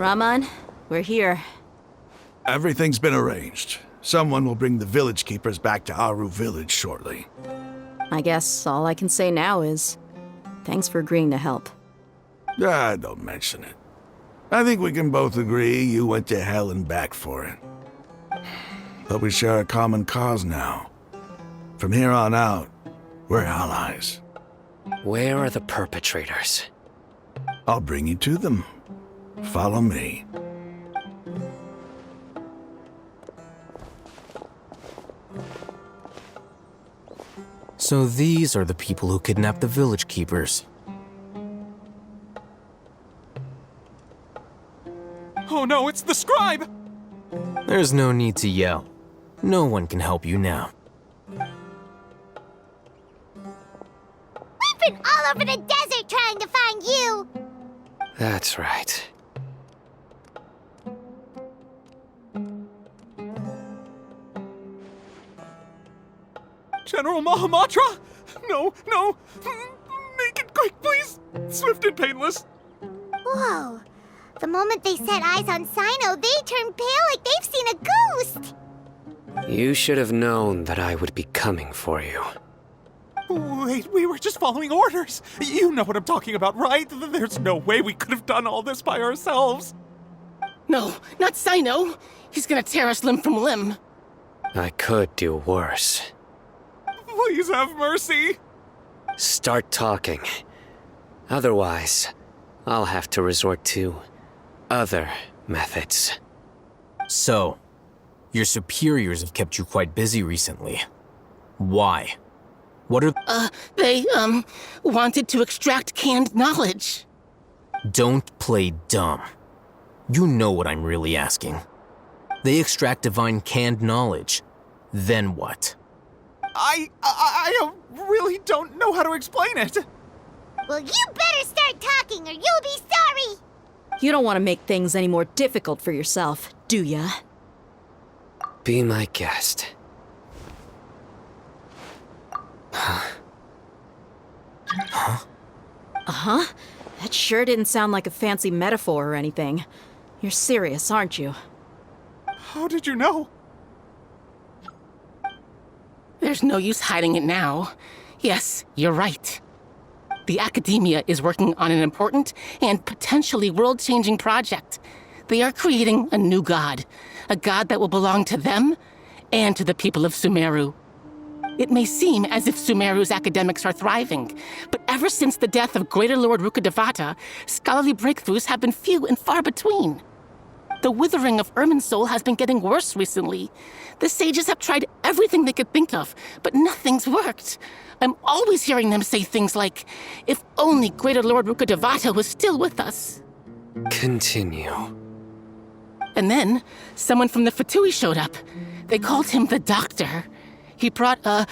Raman, we're here. Everything's been arranged. Someone will bring the village keepers back to Aru village shortly. I guess all I can say now is, thanks for agreeing to help. Don't mention it. I think we can both agree you went to hell and back for it. But we share a common cause now. From here on out, we're allies. Where are the perpetrators? I'll bring you to them. Follow me. So these are the people who kidnapped the village keepers. Oh no, it's the scribe! There's no need to yell. No one can help you now. We've been all over the desert trying to find you! That's right. General Mahamatra? No, no! Make it quick, please! Swift and painless! Whoa. The moment they set eyes on Sino, they turn pale like they've seen a ghost! You should have known that I would be coming for you. Wait, we were just following orders! You know what I'm talking about, right? There's no way we could have done all this by ourselves! No, not Sino! He's gonna tear us limb from limb! I could do worse. Please have mercy! Start talking. Otherwise, I'll have to resort to other methods. So, your superiors have kept you quite busy recently. Why? What are... They, wanted to extract canned knowledge. Don't play dumb. You know what I'm really asking. They extract divine canned knowledge. Then what? I really don't know how to explain it. Well, you better start talking or you'll be sorry! You don't want to make things any more difficult for yourself, do ya? Be my guest. Uh-huh. That sure didn't sound like a fancy metaphor or anything. You're serious, aren't you? How did you know? There's no use hiding it now. Yes, you're right. The Academia is working on an important and potentially world-changing project. They are creating a new god. A god that will belong to them and to the people of Sumeru. It may seem as if Sumeru's academics are thriving, but ever since the death of Greater Lord Rukkhadevata, scholarly breakthroughs have been few and far between. The withering of Irminsul has been getting worse recently. The sages have tried everything they could think of, but nothing's worked. I'm always hearing them say things like, if only Greater Lord Rukkhadevata was still with us. Continue. And then, someone from the Fatui showed up. They called him the Doctor. He brought a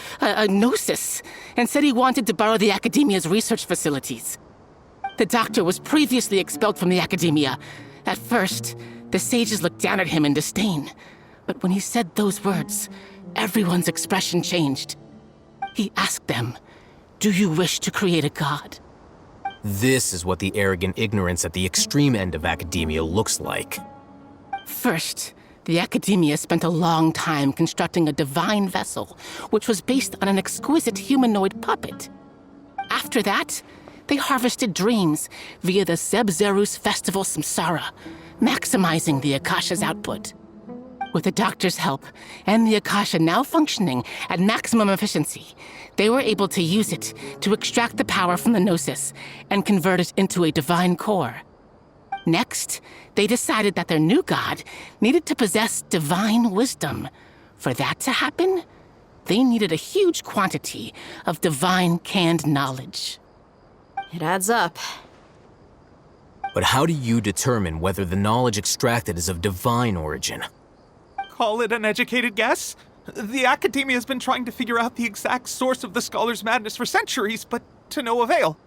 gnosis and said he wanted to borrow the Academia's research facilities. The Doctor was previously expelled from the Academia. At first, the sages looked down at him in disdain. But when he said those words, everyone's expression changed. He asked them, "Do you wish to create a god?" This is what the arrogant ignorance at the extreme end of academia looks like. First, the Academia spent a long time constructing a divine vessel, which was based on an exquisite humanoid puppet. After that, they harvested dreams via the Zeb-Zerus Festival Samsara, maximizing the Akasha's output. With the Doctor's help, and the Akasha now functioning at maximum efficiency, they were able to use it to extract the power from the Gnosis and convert it into a divine core. Next, they decided that their new god needed to possess divine wisdom. For that to happen, they needed a huge quantity of divine canned knowledge. It adds up. But how do you determine whether the knowledge extracted is of divine origin? Call it an educated guess? The Academia has been trying to figure out the exact source of the scholar's madness for centuries, but to no avail.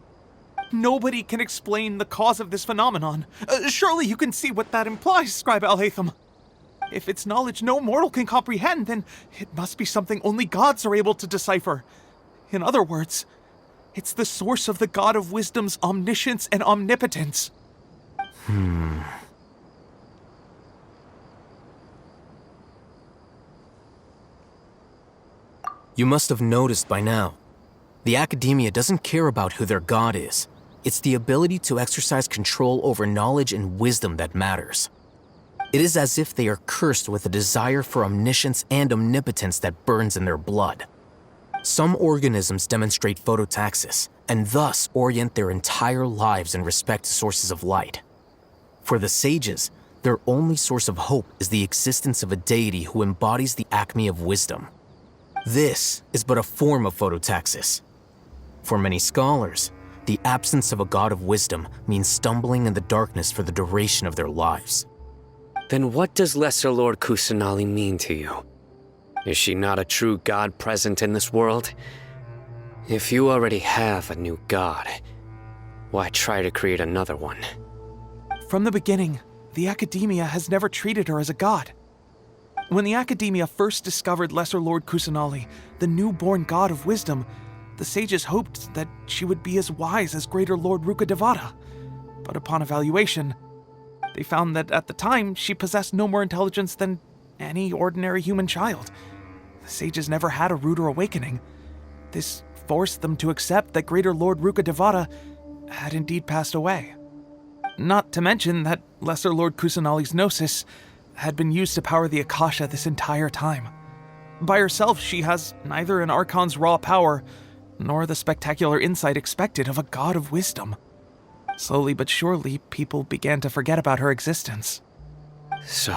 Nobody can explain the cause of this phenomenon. Surely you can see what that implies, Scribe Al-Haytham. If it's knowledge no mortal can comprehend, then it must be something only gods are able to decipher. In other words, it's the source of the God of Wisdom's omniscience and omnipotence. You must have noticed by now. The Academia doesn't care about who their god is. It's the ability to exercise control over knowledge and wisdom that matters. It is as if they are cursed with a desire for omniscience and omnipotence that burns in their blood. Some organisms demonstrate phototaxis, and thus orient their entire lives in respect to sources of light. For the sages, their only source of hope is the existence of a deity who embodies the acme of wisdom. This is but a form of phototaxis. For many scholars, the absence of a god of wisdom means stumbling in the darkness for the duration of their lives. Then what does Lesser Lord Kusanali mean to you? Is she not a true god present in this world? If you already have a new god, why try to create another one? From the beginning, the Academia has never treated her as a god. When the Academia first discovered Lesser Lord Kusanali, the newborn god of wisdom, the sages hoped that she would be as wise as Greater Lord Rukkhadevata. But upon evaluation, they found that at the time she possessed no more intelligence than any ordinary human child. The sages never had a ruder awakening. This forced them to accept that Greater Lord Rukkhadevata had indeed passed away. Not to mention that Lesser Lord Kusanali's gnosis had been used to power the Akasha this entire time. By herself, she has neither an Archon's raw power, nor the spectacular insight expected of a god of wisdom. Slowly but surely, people began to forget about her existence. So,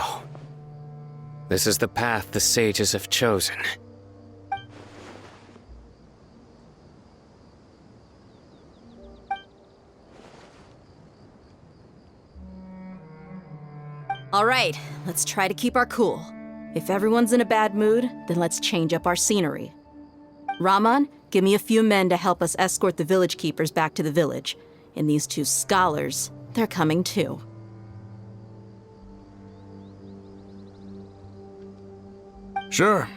this is the path the sages have chosen. All right, let's try to keep our cool. If everyone's in a bad mood, then let's change up our scenery. Raman, give me a few men to help us escort the village keepers back to the village. And these two scholars, they're coming too. Sure,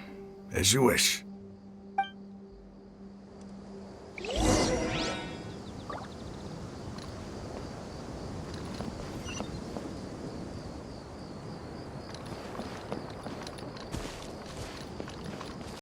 as you wish.